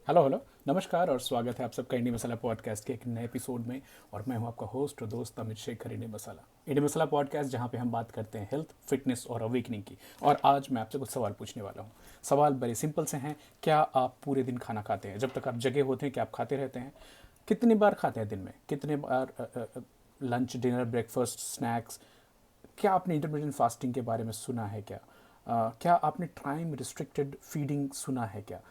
Hello hello. नमस्कार और स्वागत है आप सबका इंडिया मसाला पॉडकास्ट के एक नए एपिसोड में। और मैं हूं आपका होस्ट और दोस्त अमित शेखर। इंडिया मसाला पॉडकास्ट जहां पे हम बात करते हैं हेल्थ, फिटनेस और अवेकनिंग की। और आज मैं आपसे कुछ सवाल पूछने वाला हूं। सवाल बड़े सिंपल से हैं। क्या आप पूरे दिन खाना खाते हैं? जब तक आप जगे होते हैं क्या आप खाते रहते हैं? कितनी बार खाते हैं दिन में? कितने बार लंच, डिनर, ब्रेकफास्ट, स्नैक्स? क्या आपने इंटरमीडिएट फास्टिंग के बारे में सुना है क्या? क्या आपने टाइम रिस्ट्रिक्टेड फीडिंग सुना है क्या?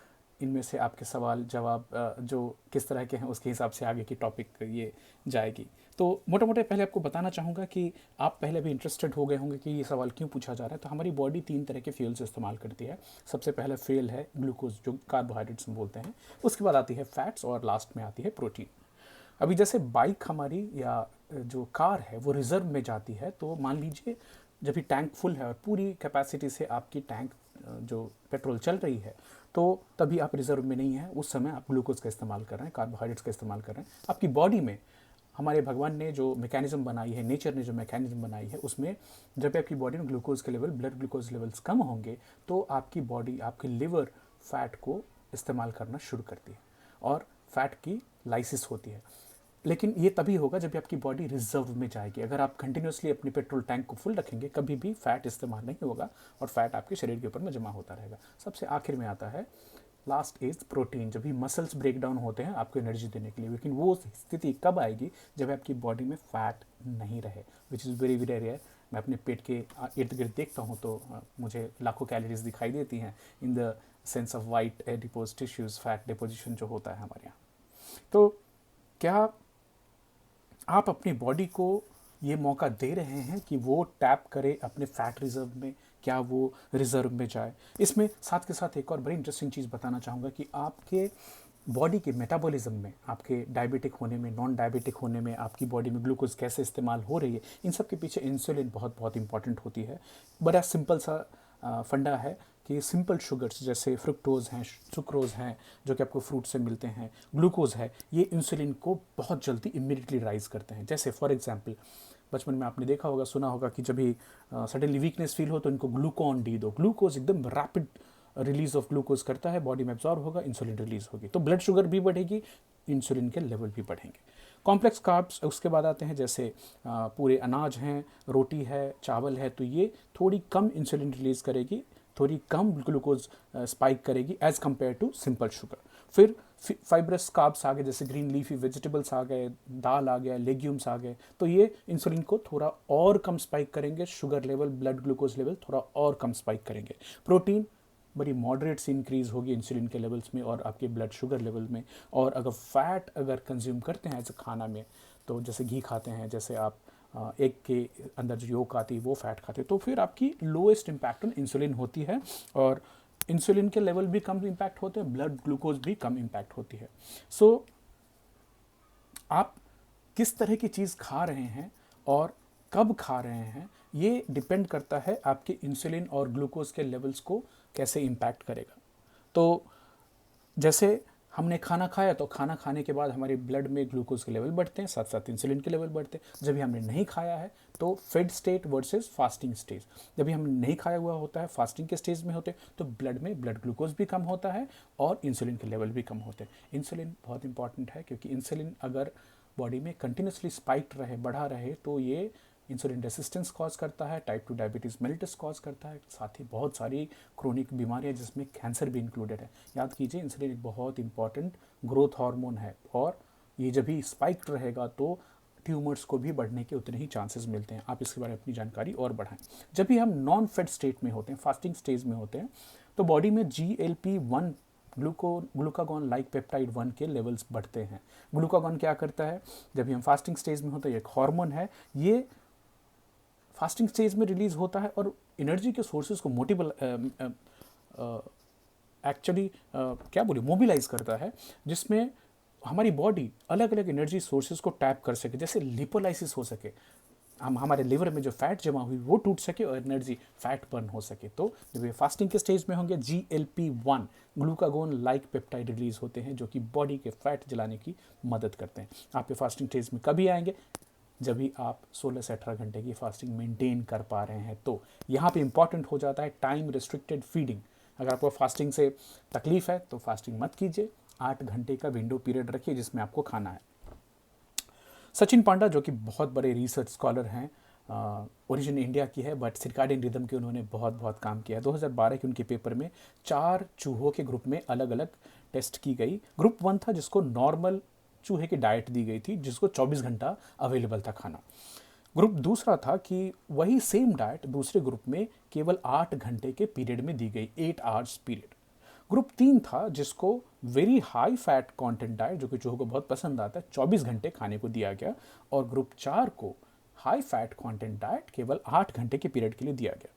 इनमें से आपके सवाल जवाब जो किस तरह के हैं उसके हिसाब से आगे की टॉपिक ये जाएगी। तो मोटा मोटे पहले आपको बताना चाहूँगा कि आप पहले भी इंटरेस्टेड हो गए होंगे कि ये सवाल क्यों पूछा जा रहा है। तो हमारी बॉडी 3 तरह के फ्यूल्स इस्तेमाल करती है। सबसे पहला फ्यूल है ग्लूकोज, जो कार्बोहाइड्रेट्स हम बोलते हैं। उसके बाद आती है फैट्स और लास्ट में आती है प्रोटीन। अभी जैसे बाइक हमारी या जो कार है वो रिजर्व में जाती है, तो मान लीजिए जब भी टैंक फुल है और पूरी कैपेसिटी से आपकी टैंक जो पेट्रोल चल रही है, तो तभी आप रिजर्व में नहीं है। उस समय आप ग्लूकोज का इस्तेमाल कर रहे हैं, कार्बोहाइड्रेट्स का इस्तेमाल कर रहे हैं। आपकी बॉडी में हमारे भगवान ने जो मैकेनिज्म बनाई है, नेचर ने जो मैकेनिज्म बनाई है, उसमें जब आपकी बॉडी में ग्लूकोज के लेवल, ब्लड ग्लूकोज लेवल्स कम होंगे, तो आपकी बॉडी, आपकी लिवर फैट को इस्तेमाल करना शुरू करती है और फैट की लाइसिस होती है। लेकिन ये तभी होगा जब आपकी बॉडी रिजर्व में जाएगी। अगर आप कंटिन्यूसली अपने पेट्रोल टैंक को फुल रखेंगे, कभी भी फैट इस्तेमाल नहीं होगा और फैट आपके शरीर के ऊपर में जमा होता रहेगा। सबसे आखिर में आता है लास्ट इज प्रोटीन। जब भी मसल्स ब्रेक डाउन होते हैं आपको एनर्जी देने के लिए, लेकिन वो स्थिति कब आएगी? जब आपकी बॉडी में फैट नहीं रहे, which is very very rare. मैं अपने पेट के इर्द गिर्द देखता हूँ तो मुझे लाखों कैलोरीज दिखाई देती हैं in the sense of white adipose tissues, fat deposition जो होता है हमारे यहाँ। तो क्या आप अपनी बॉडी को ये मौका दे रहे हैं कि वो टैप करे अपने फैट रिजर्व में? क्या वो रिजर्व में जाए? इसमें साथ के साथ एक और बड़ी इंटरेस्टिंग चीज़ बताना चाहूँगा कि आपके बॉडी के मेटाबॉलिज्म में, आपके डायबिटिक होने में, नॉन डायबिटिक होने में, आपकी बॉडी में ग्लूकोज कैसे इस्तेमाल हो रही है, इन सब के पीछे इंसुलिन बहुत बहुत इंपॉर्टेंट होती है। बड़ा सिंपल सा फंडा है कि सिंपल शुगर्स जैसे फ्रुक्टोज हैं, सुक्रोज हैं, जो कि आपको फ्रूट से मिलते हैं, ग्लूकोज है, ये इंसुलिन को बहुत जल्दी इमीडिएटली राइज करते हैं। जैसे फॉर एग्जांपल बचपन में आपने देखा होगा, सुना होगा कि जब भी सडनली वीकनेस फील हो तो इनको ग्लूकॉन डी दो। ग्लूकोज एकदम रैपिड रिलीज ऑफ ग्लूकोज करता है, बॉडी में एब्जॉर्ब होगा, इंसुलिन रिलीज होगी, तो ब्लड शुगर भी बढ़ेगी, इंसुलिन के लेवल भी बढ़ेंगे। कॉम्प्लेक्स कार्ब्स उसके बाद आते हैं, जैसे पूरे अनाज हैं, रोटी है, चावल है, तो ये थोड़ी कम इंसुलिन रिलीज करेगी, थोड़ी कम ग्लूकोज स्पाइक करेगी as compare to simple sugar. फिर फाइब्रस कार्ब्स आ गए, जैसे ग्रीन लीफी वेजिटेबल्स आ गए, दाल आ गया, लेग्यूम्स आ गए, तो ये इंसुलिन को थोड़ा और कम स्पाइक करेंगे, sugar level, blood glucose level थोड़ा और कम स्पाइक करेंगे। प्रोटीन बड़ी मॉडरेट सी इंक्रीज होगी इंसुलिन के लेवल्स में और आपके ब्लड शुगर लेवल में। और अगर फैट अगर कंज्यूम करते हैं ऐसे खाना में, तो जैसे घी खाते हैं, जैसे आप एग के अंदर जो योक आती है वो फैट खाते हैं, तो फिर आपकी लोएस्ट इम्पैक्ट ऑन इंसुलिन होती है। और इंसुलिन के लेवल भी कम इम्पैक्ट होते हैं, ब्लड ग्लूकोज भी कम इम्पैक्ट होती है। सो आप किस तरह की चीज़ खा रहे हैं और कब खा रहे हैं, ये डिपेंड करता है आपके इंसुलिन और ग्लूकोज के लेवल्स को कैसे इम्पैक्ट करेगा। तो जैसे हमने खाना खाया तो खाना खाने के बाद हमारे ब्लड में ग्लूकोज के लेवल बढ़ते हैं, साथ साथ इंसुलिन के लेवल बढ़ते हैं। जब भी हमने नहीं खाया है तो fed state versus fasting stage, जब भी हमने नहीं खाया हुआ होता है, फास्टिंग के स्टेज में होते हैं, तो ब्लड में ब्लड ग्लूकोज भी कम होता है और इंसुलिन के लेवल भी कम होते हैं। इंसुलिन बहुत इंपॉर्टेंट है, क्योंकि इंसुलिन अगर बॉडी में कंटिन्यूसली स्पाइक्ड रहे, बढ़ा रहे, तो ये इंसुलिन रेसिस्टेंस कॉज करता है, टाइप 2 डायबिटीज़ मेलिटस कॉज करता है, साथ ही बहुत सारी क्रोनिक बीमारियां जिसमें कैंसर भी इंक्लूडेड है। याद कीजिए, इंसुलिन एक बहुत इंपॉर्टेंट ग्रोथ हार्मोन है और ये जब भी स्पाइक्ड रहेगा तो ट्यूमर्स को भी बढ़ने के उतने ही चांसेस मिलते हैं। आप इसके बारे में अपनी जानकारी और बढ़ाएं। जब भी हम नॉन फेड स्टेट में होते हैं, फास्टिंग स्टेज में होते हैं, तो बॉडी में GLP-1 ग्लूकागॉन लाइक पेप्टाइड 1 के लेवल्स बढ़ते हैं। ग्लूकागॉन क्या करता है? जब भी हम फास्टिंग स्टेज में होते हैं, एक हार्मोन है, ये फास्टिंग स्टेज में रिलीज होता है और एनर्जी के सोर्सेज को मोटिबल एक्चुअली क्या बोले मोबिलाइज करता है, जिसमें हमारी बॉडी अलग अलग एनर्जी सोर्सेज को टैप कर सके, जैसे लिपोलाइसिस हो सके, हम हमारे लिवर में जो फैट जमा हुई वो टूट सके और एनर्जी फैट बर्न हो सके। तो जब ये फास्टिंग के स्टेज में होंगे, GLP-1 glucagon like peptide release होते हैं, जो कि बॉडी के फैट जलाने की मदद करते हैं। आपके फास्टिंग स्टेज में कभी आएंगे? जब भी आप 16 से 18 घंटे की फास्टिंग मेंटेन कर पा रहे हैं। तो यहाँ पे इंपॉर्टेंट हो जाता है टाइम रिस्ट्रिक्टेड फीडिंग। अगर आपको फास्टिंग से तकलीफ है तो फास्टिंग मत कीजिए। 8 घंटे का विंडो पीरियड रखिए जिसमें आपको खाना है। सचिन पांडा जो कि बहुत बड़े रिसर्च स्कॉलर हैं, ओरिजिन इंडिया की है बट सर्काडियन रिदम के उन्होंने बहुत बहुत काम किया है। 2012 के उनके पेपर में 4 चूहों के ग्रुप में अलग अलग टेस्ट की गई। ग्रुप 1 था जिसको नॉर्मल चूहे की डाइट दी गई थी, जिसको 24 घंटा अवेलेबल था खाना। ग्रुप दूसरा था कि वही सेम डाइट दूसरे ग्रुप में केवल 8 घंटे के पीरियड में दी गई, 8 आवर्स पीरियड। ग्रुप 3 था जिसको very high fat content diet, जो कि चूहों को बहुत पसंद आता है, 24 घंटे खाने को दिया गया। और ग्रुप 4 को हाई फैट कंटेंट डाइट केवल 8 घंटे के पीरियड के लिए दिया गया।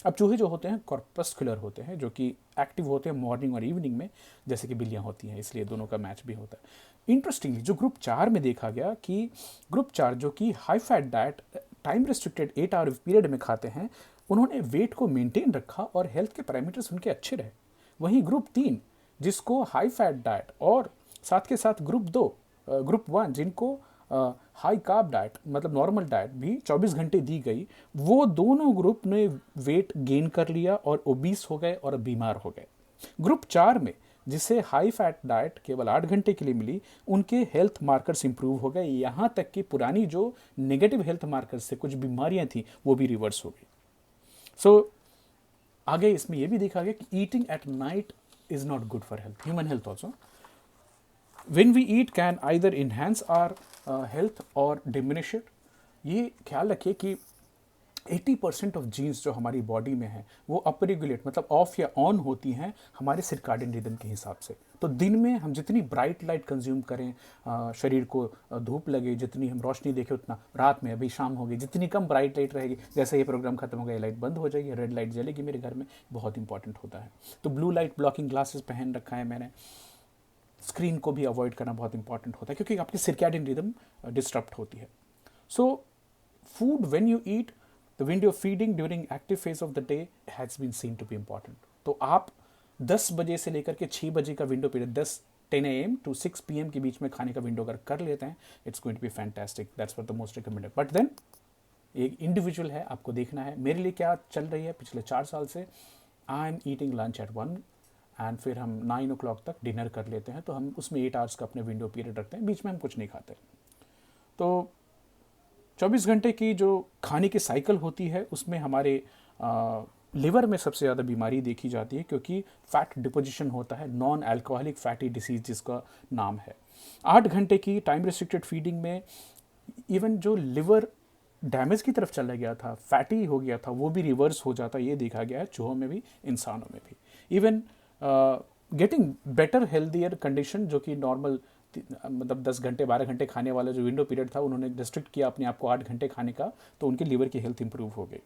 अब चूहे जो होते हैं कॉर्पस्कुलर होते हैं, जो कि एक्टिव होते हैं मॉर्निंग और इवनिंग में, जैसे कि बिल्लियाँ होती हैं, इसलिए दोनों का मैच भी होता है। इंटरेस्टिंगली जो ग्रुप 4 में देखा गया कि ग्रुप 4 जो कि high fat diet time restricted 8 our period में खाते हैं, उन्होंने वेट को मेंटेन रखा और हेल्थ के पैरामीटर्स उनके अच्छे रहे। वहीं ग्रुप 3 जिसको हाई फैट डाइट और साथ के साथ ग्रुप 1 जिनको हाई कार्ब डाइट मतलब नॉर्मल डाइट भी 24 घंटे दी गई, वो दोनों ग्रुप ने वेट गेन कर लिया और ओबीस हो गए और बीमार हो गए। ग्रुप 4 में जिसे हाई फैट डाइट केवल 8 घंटे के लिए मिली, उनके हेल्थ मार्कर्स इंप्रूव हो गए, यहाँ तक कि पुरानी जो नेगेटिव हेल्थ मार्कर्स से कुछ बीमारियां थी वो भी रिवर्स हो गई। सो आगे इसमें यह भी देखा गया कि eating at night is not good for health, human health also. when we eat can either enhance our health or diminish it। ये ख्याल रखिए कि 80% ऑफ जीन्स जो हमारी बॉडी में है वो अपरेगुलेट मतलब ऑफ या ऑन होती हैं हमारे सर्काडियन रिदम के हिसाब से। तो दिन में हम जितनी ब्राइट लाइट कंज्यूम करें, शरीर को धूप लगे, जितनी हम रोशनी देखें उतना, रात में अभी शाम हो गई, जितनी कम ब्राइट लाइट रहेगी, जैसे ये प्रोग्राम खत्म हो गया लाइट बंद हो जाएगी, रेड लाइट जलेगी मेरे घर में, बहुत इंपॉर्टेंट होता है। तो ब्लू लाइट ब्लॉकिंग ग्लासेस पहन रखा है मैंने। स्क्रीन को भी अवॉइड करना बहुत इंपॉर्टेंट होता है क्योंकि आपकी सर्कैडियन रिदम डिस्टर्ब होती है। So food when you eat, the window of feeding during active phase of the day has been seen to be important. तो आप 10 बजे से लेकर के 6 बजे का window period, 10 AM to 6 PM के बीच में खाने का विंडो अगर कर लेते हैं, it's going to be fantastic. That's what the most recommended. But then एक इंडिविजुअल है, आपको देखना है मेरे लिए क्या चल रही है पिछले 4 साल से। I am eating lunch at 1 and फिर हम 9 o'clock तक डिनर कर लेते हैं, तो हम उसमें 8 आवर्स का अपने विंडो पीरियड रखते हैं, बीच में हम कुछ नहीं खाते। तो 24 घंटे की जो खाने की साइकिल होती है उसमें हमारे लिवर में सबसे ज़्यादा बीमारी देखी जाती है क्योंकि फैट डिपोजिशन होता है, नॉन अल्कोहलिक फैटी डिसीज जिसका नाम है। 8 घंटे की टाइम रिस्ट्रिक्टेड फीडिंग में इवन जो लिवर डैमेज की तरफ चला गया था, फैटी हो गया था, वो भी रिवर्स हो जाता, ये देखा गया है चूहों में भी, इंसानों में भी। Even getting better healthier condition, जो कि नॉर्मल मतलब 10 घंटे 12 घंटे खाने वाला जो विंडो पीरियड था, उन्होंने रिस्ट्रिक्ट किया अपने आप को 8 घंटे खाने का, तो उनके लीवर की हेल्थ इंप्रूव हो गई।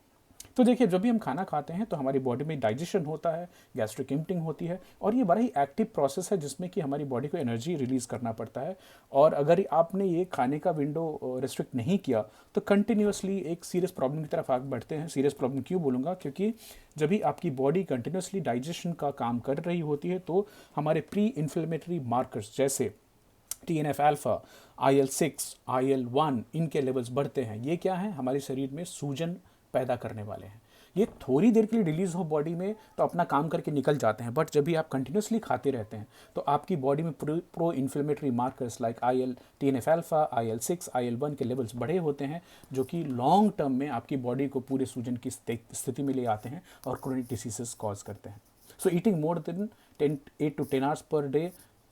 तो देखिए जब भी हम खाना खाते हैं तो हमारी बॉडी में डाइजेशन होता है, गैस्ट्रिक एम्प्टिंग होती है, और ये बड़ा ही एक्टिव प्रोसेस है जिसमें कि हमारी बॉडी को एनर्जी रिलीज करना पड़ता है। और अगर आपने ये खाने का विंडो रिस्ट्रिक्ट नहीं किया तो कंटिन्यूसली एक सीरियस प्रॉब्लम की तरफ आगे बढ़ते हैं। सीरियस प्रॉब्लम क्यों बोलूँगा, क्योंकि जब भी आपकी बॉडी कंटिन्यूसली डाइजेशन का काम कर रही होती है तो हमारे प्री इन्फ्लेमेटरी मार्कर्स जैसे TNF अल्फा, IL-6, IL-1 इनके लेवल्स बढ़ते हैं। ये क्या है, हमारे शरीर में सूजन पैदा करने वाले हैं। ये थोड़ी देर के लिए रिलीज हो बॉडी में तो अपना काम करके निकल जाते हैं, बट जब भी आप कंटिन्यूसली खाते रहते हैं तो आपकी बॉडी में pro inflammatory markers like TNF alpha, IL-6, IL-1 के लेवल्स बढ़े होते हैं, जो कि लॉन्ग टर्म में आपकी बॉडी को पूरे सूजन की स्थिति में ले आते हैं और क्रोनिक डिसीजेस कॉज करते हैं। सो eating more than 8 to 10 hours per day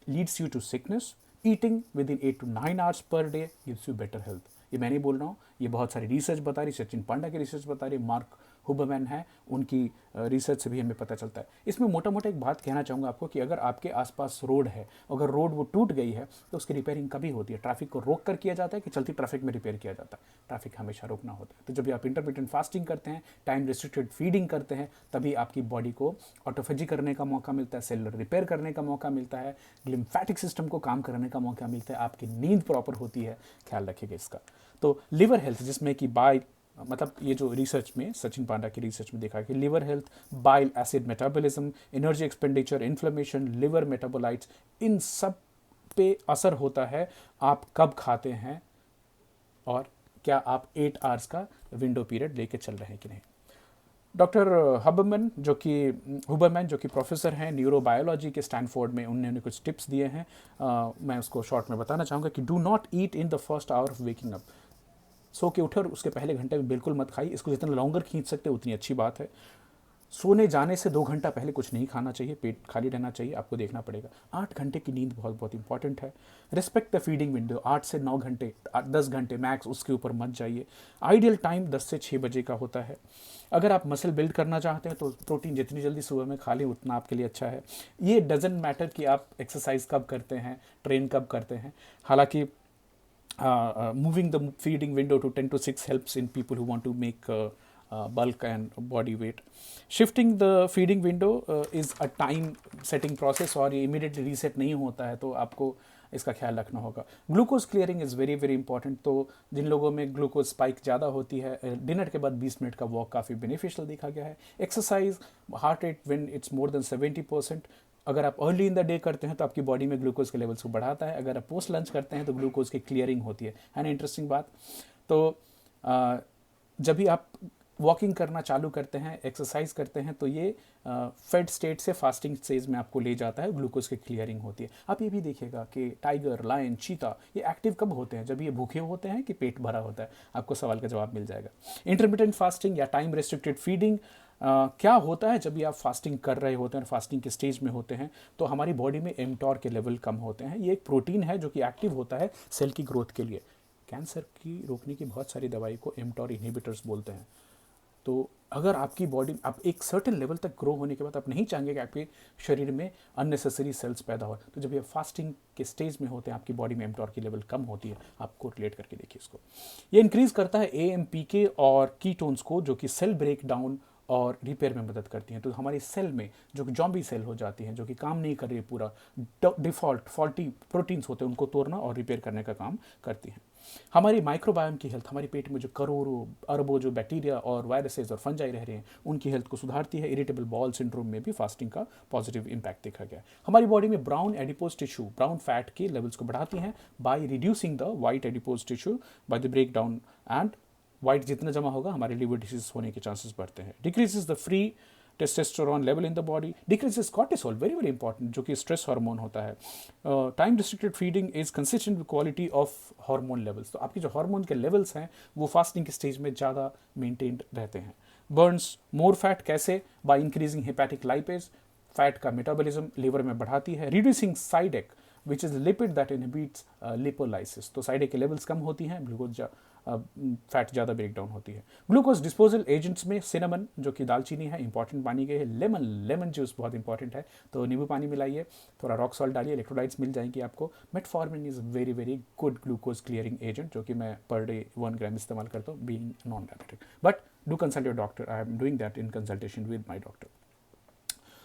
leads you to sickness. Eating within 8 to 9 hours per day gives you better health। ये मैं नहीं बोल रहा हूँ, ये बहुत सारी रिसर्च बता रही, सचिन पांडा की रिसर्च बता रही, मार्क हुबरमैन है, उनकी रिसर्च से भी हमें पता चलता है। इसमें मोटा मोटा एक बात कहना चाहूँगा आपको कि अगर आपके आसपास रोड है, अगर रोड वो टूट गई है तो उसकी रिपेयरिंग कभी होती है? ट्रैफिक को रोक कर किया जाता है कि चलती ट्रैफिक में रिपेयर किया जाता है? ट्रैफिक हमेशा रोकना होता है। तो जब भी आप इंटरमिटेंट फास्टिंग करते हैं, टाइम रिस्ट्रिक्टेड फीडिंग करते हैं, तभी आपकी बॉडी को ऑटोफेजी करने का मौका मिलता है, सेलुलर रिपेयर करने का मौका मिलता है, लिम्फेटिक सिस्टम को काम करने का मौका मिलता है, आपकी नींद प्रॉपर होती है। ख्याल रखिएगा इसका। तो लिवर हेल्थ, जिसमें कि मतलब ये जो रिसर्च में सचिन पांडा की रिसर्च में देखा कि liver health, bile acid metabolism, energy expenditure, inflammation, liver metabolites, इन सब पे असर होता है आप कब खाते हैं और क्या आप 8 आवर्स का विंडो पीरियड लेके चल रहे हैं कि नहीं। डॉक्टर हुबरमैन जो कि प्रोफेसर हैं न्यूरोबायोलॉजी के स्टैनफोर्ड में, उन्होंने कुछ टिप्स दिए हैं। मैं उसको शॉर्ट में बताना चाहूँगा कि do not eat in the first hour of waking up. सो के उठे और उसके पहले घंटे में बिल्कुल मत खाइए। इसको जितना लॉन्गर खींच सकते उतनी अच्छी बात है। सोने जाने से 2 घंटा पहले कुछ नहीं खाना चाहिए, पेट खाली रहना चाहिए, आपको देखना पड़ेगा। 8 घंटे की नींद बहुत बहुत इंपॉर्टेंट है। रिस्पेक्ट द फीडिंग विंडो, 8 से 9 घंटे, 10 घंटे मैक्स, उसके ऊपर मत जाइए। आइडियल टाइम 10 से 6 बजे का होता है। अगर आप मसल बिल्ड करना चाहते हैं तो प्रोटीन जितनी जल्दी सुबह में खा लें उतना आपके लिए अच्छा है। ये डजेंट मैटर कि आप एक्सरसाइज कब करते हैं, ट्रेन कब करते हैं। हालांकि moving the feeding window to 10 to 6 helps in people who want to make bulk and body weight. Shifting the feeding window is a time setting process और ये immediately reset नहीं होता है, तो आपको इसका ख्याल रखना होगा। Glucose clearing is very very important. तो जिन लोगों में ग्लूकोज स्पाइक ज़्यादा होती है, डिनर के बाद 20 मिनट का वॉक काफ़ी बेनिफिशियल देखा गया है। Exercise, heart rate when it's more than 70%, अगर आप अर्ली इन द डे करते हैं तो आपकी बॉडी में ग्लूकोज के लेवल्स को बढ़ाता है। अगर आप पोस्ट लंच करते हैं तो ग्लूकोज की क्लियरिंग होती है ना। इंटरेस्टिंग बात। तो जब भी आप वॉकिंग करना चालू करते हैं, एक्सरसाइज करते हैं, तो ये फेड स्टेट से फास्टिंग स्टेज में आपको ले जाता है, ग्लूकोज की क्लियरिंग होती है। आप ये भी देखिएगा कि टाइगर, लायन, चीता ये एक्टिव कब होते हैं? जब ये भूखे होते हैं कि पेट भरा होता है? आपको सवाल का जवाब मिल जाएगा। इंटरमिटेंट फास्टिंग या टाइम रेस्ट्रिक्टेड फीडिंग क्या होता है? जब भी आप फास्टिंग कर रहे होते हैं और फास्टिंग के स्टेज में होते हैं तो हमारी बॉडी में एमटॉर के लेवल कम होते हैं। ये एक प्रोटीन है जो कि एक्टिव होता है सेल की ग्रोथ के लिए। कैंसर की रोकने की बहुत सारी दवाई को एमटॉर इनहिबिटर्स बोलते हैं। तो अगर आपकी बॉडी, आप एक सर्टेन लेवल तक ग्रो होने के बाद आप नहीं चाहेंगे कि आपके शरीर में अननेसेसरी सेल्स पैदा हो, तो जब ये फास्टिंग के स्टेज में होते हैं आपकी बॉडी में एमटॉर की लेवल कम होती है। आपको रिलेट करके देखिए इसको। ये इंक्रीज करता है एएमपीके और कीटोन्स को, जो कि सेल ब्रेक डाउन और रिपेयर में मदद करती हैं। तो हमारी सेल में जो कि जॉम्बी सेल हो जाती हैं, जो कि काम नहीं कर रही है, पूरा डिफॉल्ट फॉल्टी प्रोटीन्स होते हैं, उनको तोड़ना और रिपेयर करने का काम करती हैं। हमारी माइक्रोबायोम की हेल्थ, हमारे पेट में जो करोड़ों अरबों जो बैक्टीरिया और वायरसेस और फंजाई रह रहे हैं, उनकी हेल्थ को सुधारती है। इरिटेबल बॉल सिंड्रोम में भी फास्टिंग का पॉजिटिव इंपैक्ट देखा गया है। हमारी बॉडी में brown adipose tissue, brown fat के लेवल्स को बढ़ाती हैं by reducing the white adipose tissue by the break down, and white जितना जमा होगा हमारे लिवर डिसीज होने के चांसेस बढ़ते हैं। Decreases the free testosterone level in the body, decreases cortisol, very very important, जो कि स्ट्रेस हार्मोन होता है। Time restricted feeding is consistent with quality of hormone levels. तो आपकी जो हार्मोन के लेवल्स हैं वो फास्टिंग के स्टेज में ज़्यादा मेंटेन्ड रहते हैं। बर्न्स मोर फैट, कैसे? By increasing hepatic lipase, fat का मेटाबॉलिज्म लिवर में बढ़ाती है। रिड्यूसिंग साइडेक which is lipid that inhibits lipolysis, तो साइडेक के लेवल्स कम होती हैं, ग्लूकोज फैट ज़्यादा ब्रेक डाउन होती है। ग्लूकोज डिस्पोजल एजेंट्स में सिनेमन, जो कि दालचीनी है, इंपॉर्टेंट मानी गई है। लेमन जूस बहुत इंपॉर्टेंट है, तो नींबू पानी मिलाइए, थोड़ा रॉक सॉल्ट डालिए, इलेक्ट्रोलाइट्स मिल जाएंगी आपको। Metformin is very very good glucose clearing agent, जो कि मैं पर डे 1 ग्राम इस्तेमाल करता हूँ, being non diabetic. But do consult your doctor, I am doing that in consultation with my doctor.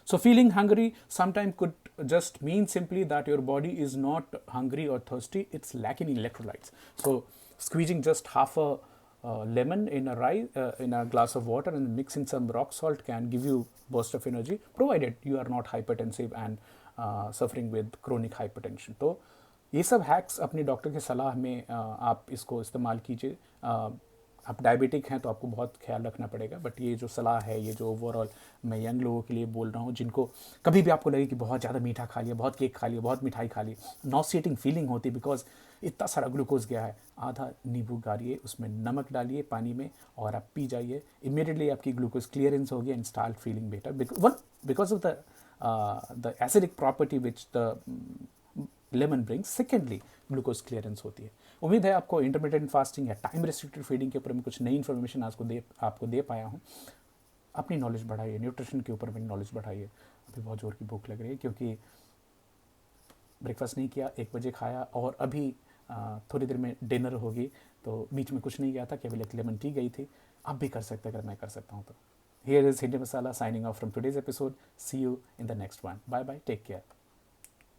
So feeling hungry sometimes could just mean simply that your body is not hungry or thirsty, it's lacking in electrolytes. So squeezing just half a lemon in a glass of water and mixing some rock salt can give you burst of energy, provided you are not hypertensive and suffering with chronic hypertension. तो ये सब hacks अपने doctor की सलाह में आप इसको इस्तेमाल कीजिए। आप डायबिटिक हैं तो आपको बहुत ख्याल रखना पड़ेगा, बट ये जो सलाह है, ये जो ओवरऑल मैं यंग लोगों के लिए बोल रहा हूँ, जिनको कभी भी आपको लगे कि बहुत ज़्यादा मीठा खा लिया, बहुत केक खा लिया, बहुत मिठाई खा ली, नॉसिएटिंग फीलिंग होती है बिकॉज इतना सारा ग्लूकोज गया है, आधा नींबू गालिए, उसमें नमक डालिए पानी में और आप पी जाइए। इमीडिएटली आपकी ग्लूकोज क्लियरेंस होगी and start feeling better because of the acidic property which the lemon brings. Secondly glucose clearance होती है। उम्मीद है आपको इंटरमिटेंट फास्टिंग या टाइम रेस्ट्रिक्टेड फीडिंग के ऊपर में कुछ नई इन्फॉर्मेशन आपको दे पाया हूँ। अपनी नॉलेज बढ़ाइए, न्यूट्रिशन के ऊपर में नॉलेज बढ़ाइए। अभी बहुत जोर की भूख लग रही है क्योंकि ब्रेकफास्ट नहीं किया, 1 बजे खाया और अभी थोड़ी देर में डिनर होगी, तो बीच में कुछ नहीं गया था, केवल एक लेमन टी गई थी। आप भी कर सकते हैं अगर मैं कर सकता हूँ तो। Here is Hindi Masala signing off from today's episode. See you in the next one. Bye bye, take care.